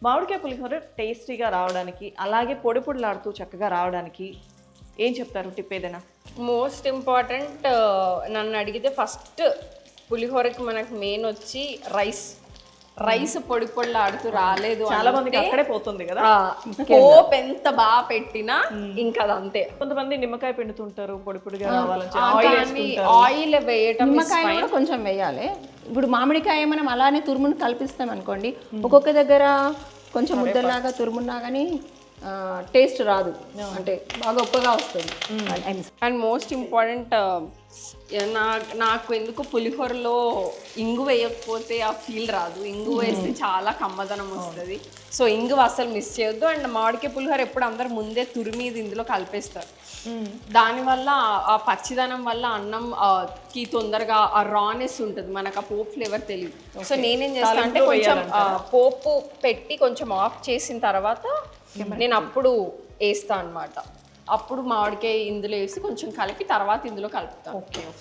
మామిడికాయ పులిహోర టేస్టీగా రావడానికి అలాగే పొడి పొడిలాడుతూ చక్కగా రావడానికి ఏం చెప్తారు టిప్ ఏదైనా? మోస్ట్ ఇంపార్టెంట్ నన్ను అడిగితే ఫస్ట్ పులిహోరకి మనకు మెయిన్ వచ్చి రైస్ పొడి పొడిలాడుతూ రాలేదు చాలా మందికి అక్కడే పోతుంది కదా. పోపు ఎంత బాగా పెట్టినా ఇంకా అదంతే. కొంతమంది నిమ్మకాయ పిండుతుంటారు పొడి పొడిగా రావాలని, ఆయిల్ వేయటం నిమ్మకాయ కూడా కొంచెం వేయాలి. ఇప్పుడు మామిడికాయ మనం అలానే తురుమును కల్పిస్తాం అనుకోండి, ఒక్కొక్క దగ్గర కొంచెం ముద్దలాగా తురుమున్నా కానీ టేస్ట్ రాదు, అంటే బాగా ఉప్పగా వస్తుంది. అండ్ మోస్ట్ ఇంపార్టెంట్ నాకు ఎందుకు పులిహోరలో ఇంగు వేయకపోతే ఆ ఫీల్ రాదు. ఇంగు వేస్తే చాలా కమ్మదనం వస్తుంది. సో ఇంగు అసలు మిస్ చేయొద్దు. అండ్ మామిడికాయ పులిహోర ఎప్పుడు అందరు ముందే తురిమీది ఇందులో కలిపేస్తారు. దానివల్ల ఆ పచ్చిదనం వల్ల అన్నంకి తొందరగా ఆ రానెస్ ఉంటుంది, మనకు ఆ పోపు ఫ్లేవర్ తెలియదు. సో నేనేం చేస్తాను అంటే కొంచెం పోపు పెట్టి కొంచెం ఆఫ్ చేసిన తర్వాత నేను అప్పుడు వేస్తాను అనమాట. అప్పుడు మామిడికాయ ఇందులో వేసి కొంచెం కలిపి తర్వాత ఇందులో కలుపుతాను.